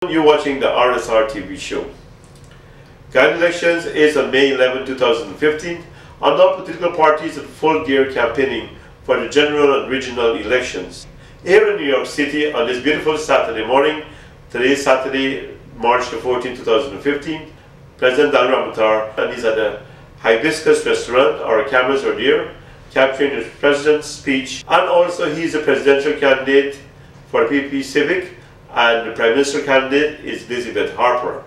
You're watching the RSR TV show. Guyana elections is on May 11, 2015, and all political parties in full gear campaigning for the general and regional elections. Here in New York City on this beautiful Saturday morning, today is Saturday, March the 14th, 2015, President Ramotar, and he's at the Hibiscus restaurant. Our cameras are there, capturing the president's speech, and also he's a presidential candidate for PP CIVIC, and the Prime Minister candidate is ELISABETH HARPER.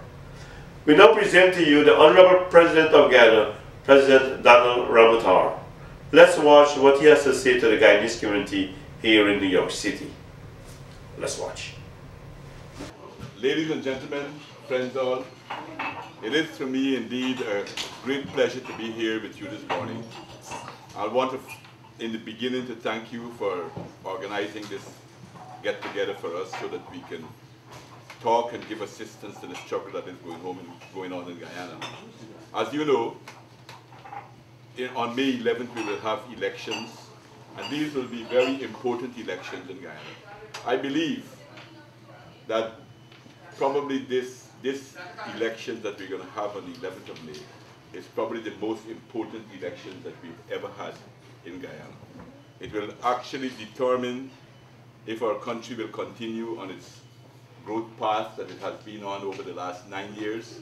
We now present to you the Honorable President of Guyana, President Ramotar. Let's watch what he has to say to the Guyanese community here in New York City. Let's watch. Ladies and gentlemen, friends all, it is for me indeed a great pleasure to be here with you this morning. I want to, in the beginning, to thank you for organizing this get-together for us so that we can talk and give assistance to the struggle that is going on in Guyana. As you know, on May 11th we will have elections, and these will be very important elections in Guyana. I believe that probably this election that we're going to have on the 11th of May is probably the most important election that we've ever had in Guyana. It will actually determine if our country will continue on its growth path that it has been on over the last 9 years,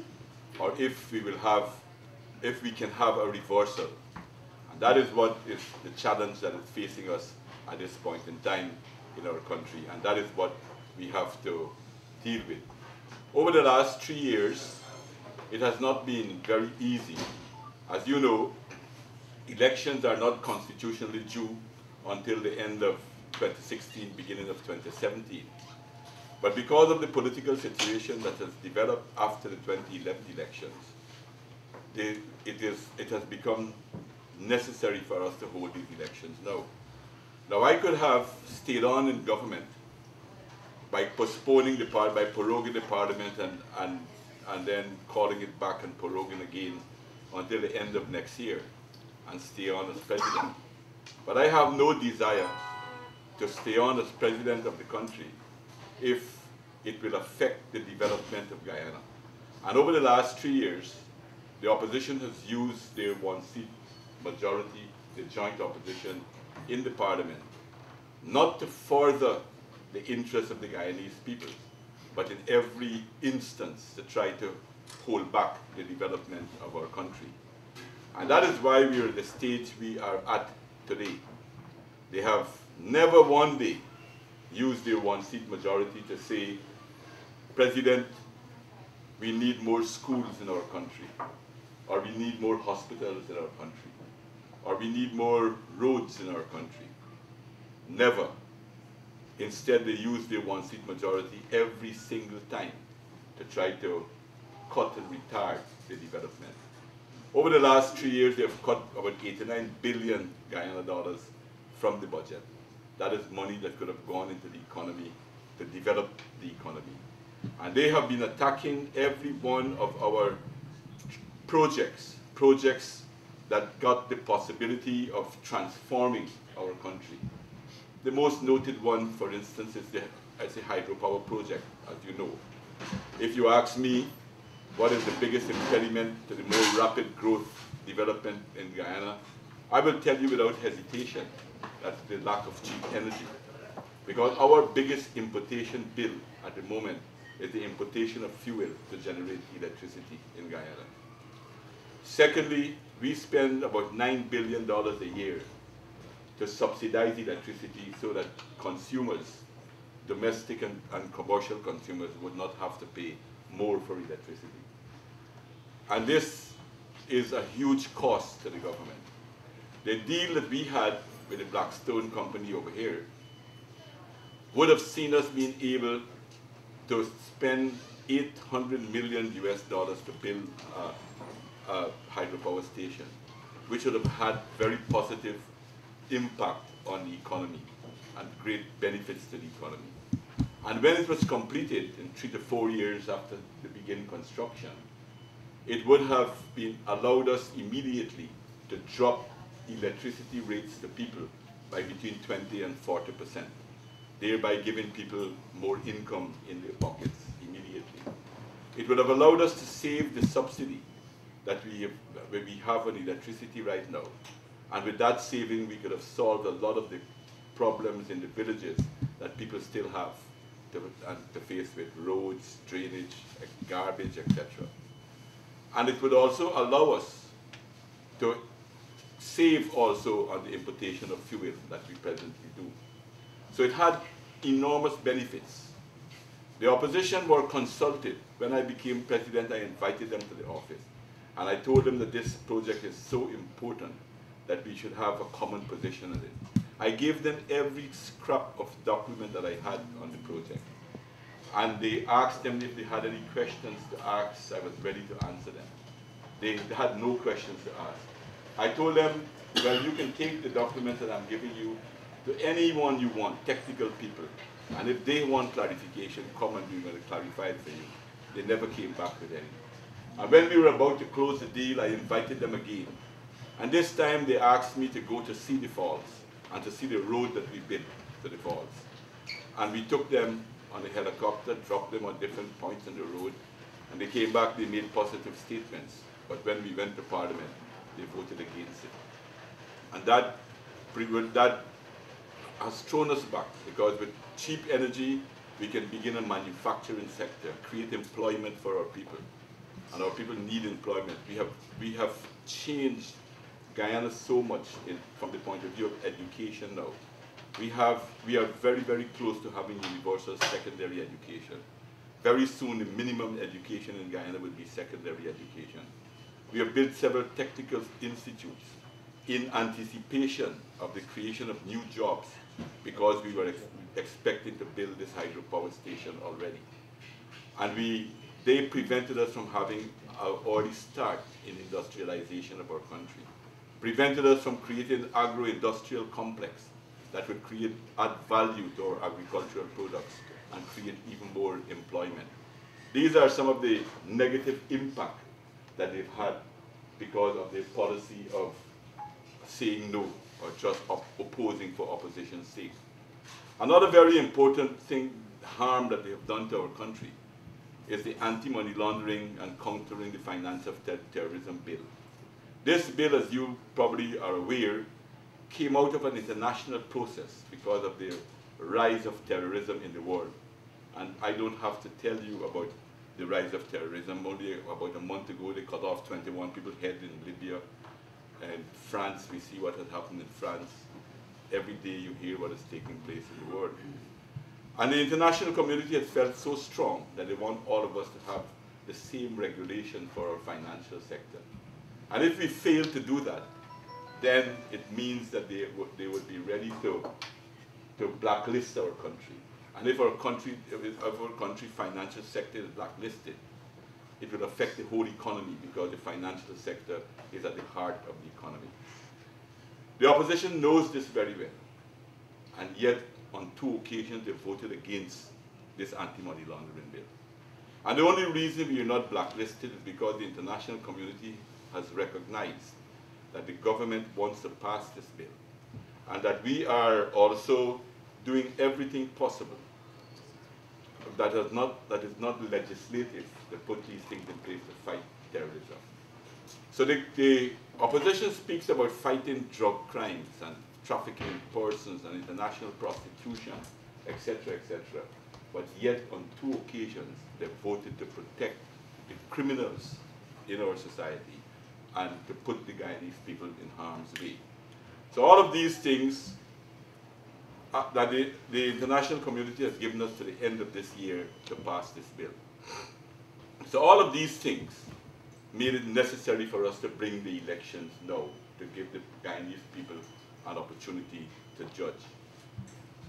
or if we can have a reversal. And that is what is the challenge that is facing us at this point in time in our country, and that is what we have to deal with. Over the last 3 years, it has not been very easy. As you know, elections are not constitutionally due until the end of 2016, beginning of 2017. But because of the political situation that has developed after the 2011 elections, it has become necessary for us to hold these elections now. Now, I could have stayed on in government by postponing by proroguing the parliament and then calling it back and proroguing again until the end of next year and stay on as president. But I have no desire to stay on as president of the country if it will affect the development of Guyana. And over the last 3 years, the opposition has used their one-seat majority, the joint opposition in the parliament, not to further the interests of the Guyanese people, but in every instance to try to hold back the development of our country. And that is why we are at the stage we are at today. They have never one day used their one-seat majority to say, President, we need more schools in our country, or we need more hospitals in our country, or we need more roads in our country. Never. Instead, they use their one-seat majority every single time to try to cut and retard the development. Over the last 3 years, they have cut about 89 billion Guyana dollars from the budget. That is money that could have gone into the economy to develop the economy. And they have been attacking every one of our projects that got the possibility of transforming our country. The most noted one, for instance, is the hydropower project, as you know. If you ask me what is the biggest impediment to the more rapid growth development in Guyana, I will tell you without hesitation, that's the lack of cheap energy. Because our biggest importation bill at the moment is the importation of fuel to generate electricity in Guyana. Secondly, we spend about $9 billion a year to subsidize electricity so that consumers, domestic and commercial consumers, would not have to pay more for electricity. And this is a huge cost to the government. The deal that we had with the Blackstone company over here would have seen us being able to spend $800 million to build a hydropower station, which would have had very positive impact on the economy and great benefits to the economy. And when it was completed in 3 to 4 years after the begin construction, it would have allowed us immediately to drop electricity rates to people by between 20 and 40%, thereby giving people more income in their pockets immediately. It would have allowed us to save the subsidy that we have on electricity right now. And with that saving, we could have solved a lot of the problems in the villages that people still have to face with roads, drainage, garbage, etc. And it would also allow us to save also on the importation of fuel that we presently do. So it had enormous benefits. The opposition were consulted. When I became president, I invited them to the office. And I told them that this project is so important that we should have a common position on it. I gave them every scrap of document that I had on the project. And they asked them if they had any questions to ask. I was ready to answer them. They had no questions to ask. I told them, well, you can take the documents that I'm giving you to anyone you want, technical people. And if they want clarification, come and we're going to clarify it for you. They never came back with any. And when we were about to close the deal, I invited them again. And this time they asked me to go to see the falls and to see the road that we built to the falls. And we took them on a helicopter, dropped them on different points on the road, and they came back, they made positive statements. But when we went to Parliament, they voted against it. And that has thrown us back, because with cheap energy, we can begin a manufacturing sector, create employment for our people. And our people need employment. We have changed Guyana so much from the point of view of education now. We are very, very close to having universal secondary education. Very soon, the minimum education in Guyana will be secondary education. We have built several technical institutes in anticipation of the creation of new jobs, because we were expecting to build this hydropower station already. And they prevented us from having an early start in industrialization of our country, prevented us from creating an agro-industrial complex that would add value to our agricultural products and create even more employment. These are some of the negative impact that they've had because of their policy of saying no or just opposing for opposition's sake. Another very important harm that they have done to our country is the anti-money laundering and countering the finance of terrorism bill. This bill, as you probably are aware, came out of an international process because of the rise of terrorism in the world. And I don't have to tell you about the rise of terrorism. Only about a month ago, they cut off 21 people's heads in Libya. And France, we see what has happened in France. Every day you hear what is taking place in the world. And the international community has felt so strong that they want all of us to have the same regulation for our financial sector. And if we fail to do that, then it means that they would be ready to blacklist our country. And if our country financial sector is blacklisted, it will affect the whole economy, because the financial sector is at the heart of the economy. The opposition knows this very well, and yet on 2 occasions they voted against this anti-money laundering bill. And the only reason we are not blacklisted is because the international community has recognized that the government wants to pass this bill, and that we are also doing everything possible that is not legislative to put these things in place to fight terrorism. So the opposition speaks about fighting drug crimes and trafficking persons and international prostitution, etc., etc. But yet on 2 occasions they voted to protect the criminals in our society and to put the Guyanese people in harm's way. So all of these things that the international community has given us to the end of this year to pass this bill. So all of these things made it necessary for us to bring the elections now, to give the Guyanese people an opportunity to judge.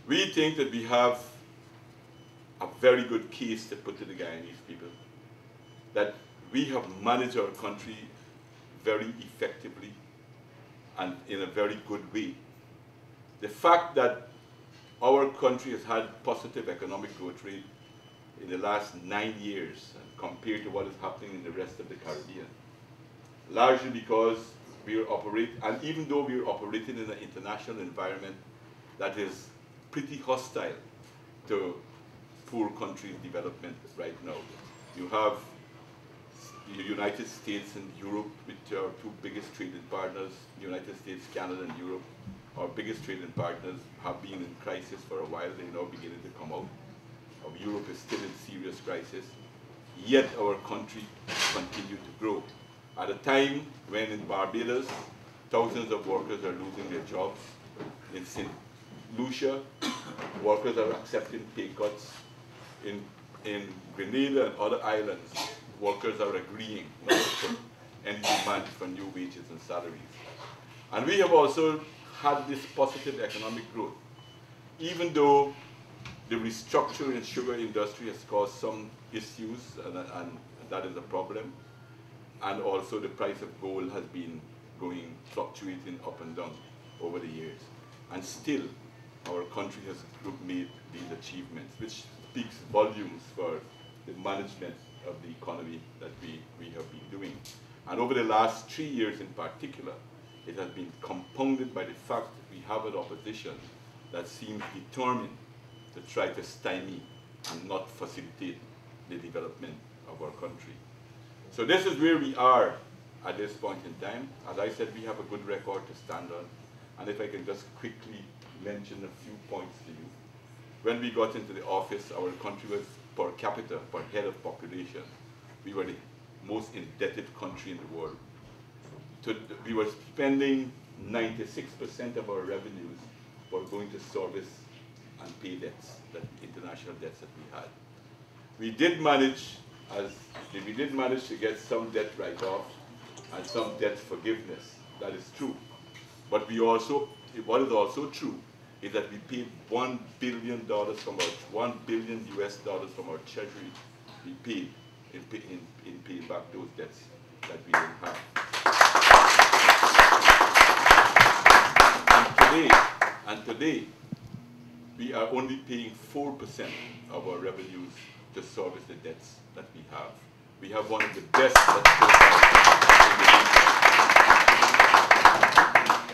We think that we have a very good case to put to the Guyanese people, that we have managed our country very effectively and in a very good way. The fact that our country has had positive economic growth rate in the last 9 years compared to what is happening in the rest of the Caribbean, largely because we are operating, and even though we are operating in an international environment that is pretty hostile to poor countries' development right now. You have the United States and Europe, which are our two biggest trading partners, United States, Canada, and Europe, our biggest trading partners, have been in crisis for a while. They're now beginning to come out. Europe is still in serious crisis, yet our country continues to grow. At a time when in Barbados, thousands of workers are losing their jobs. In St. Lucia, workers are accepting pay cuts. In Grenada and other islands, workers are agreeing not to put any demand for new wages and salaries. And we have also had this positive economic growth, even though the restructuring in the sugar industry has caused some issues, and that is a problem. And also the price of gold has been fluctuating up and down over the years. And still, our country has made these achievements, which speaks volumes for the management of the economy that we have been doing. And over the last 3 years in particular, it has been compounded by the fact that we have an opposition that seems determined to try to stymie and not facilitate the development of our country. So this is where we are at this point in time. As I said, we have a good record to stand on. And if I can just quickly mention a few points to you. When we got into the office, our country was per capita, per head of population, we were the most indebted country in the world. We were spending 96% of our revenues for going to service and pay debts, international debts that we had. We did manage to get some debt write-off and some debt forgiveness. That is true. But what is also true is that we paid $1 billion from our $1 billion US from our treasury. We paid in paying back those debts that we didn't have. And today, we are only paying 4% of our revenues to service the debts that we have. We have one of the best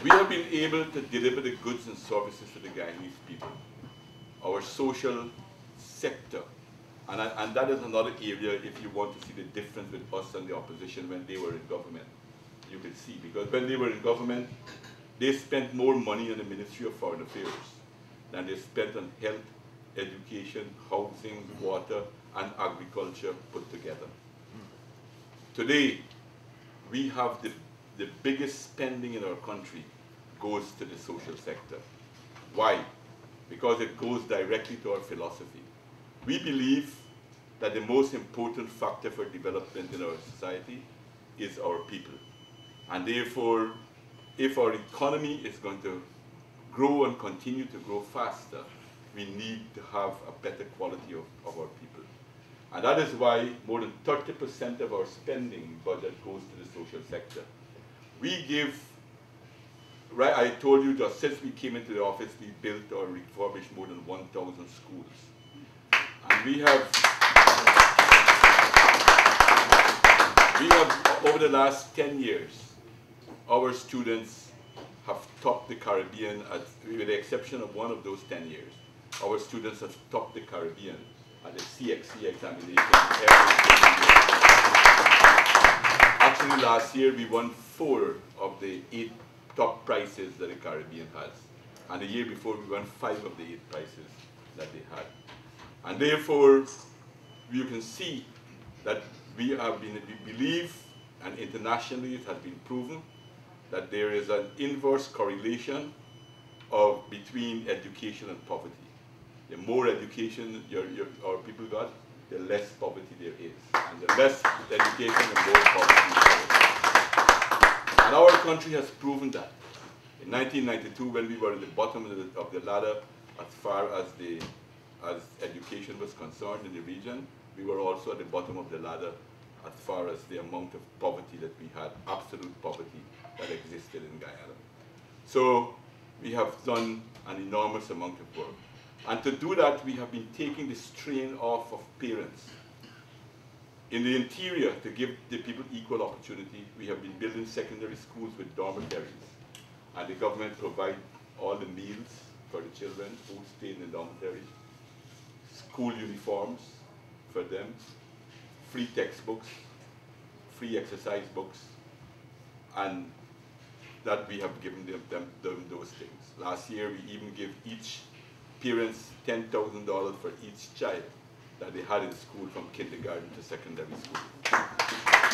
We have been able to deliver the goods and services to the Guyanese people. Our social sector, and that is another area if you want to see the difference with us and the opposition when they were in government, you can see. Because when they were in government, they spent more money on the Ministry of Foreign Affairs than they spent on health, education, housing, water, and agriculture put together. Today, we have the biggest spending in our country goes to the social sector. Why? Because it goes directly to our philosophy. We believe that the most important factor for development in our society is our people. And therefore, if our economy is going to grow and continue to grow faster, we need to have a better quality of our people. And that is why more than 30% of our spending budget goes to the social sector. We give, I told you that since we came into the office, we built or refurbished more than 1,000 schools. And we have, over the last 10 years, our students have topped the Caribbean, with the exception of one of those 10 years. Our students have topped the Caribbean at the CXC examination every single year. Actually, last year we won 4 of the 8 top prizes that the Caribbean has. And the year before we won 5 of the 8 prizes that they had. And therefore, you can see that we believe, and internationally it has been proven, that there is an inverse correlation between education and poverty. The more education our people got, the less poverty there is. And the less education, the more poverty there is. And our country has proven that. In 1992, when we were at the bottom of the ladder as far as education was concerned in the region, we were also at the bottom of the ladder as far as the amount of poverty that we had, absolute poverty that existed in Guyana. So we have done an enormous amount of work. And to do that, we have been taking the strain off of parents. In the interior, to give the people equal opportunity, we have been building secondary schools with dormitories. And the government provides all the meals for the children who stay in the dormitory, school uniforms for them, free textbooks, free exercise books, and that we have given them those things. Last year, we even gave each parents $10,000 for each child that they had in school from kindergarten to secondary school.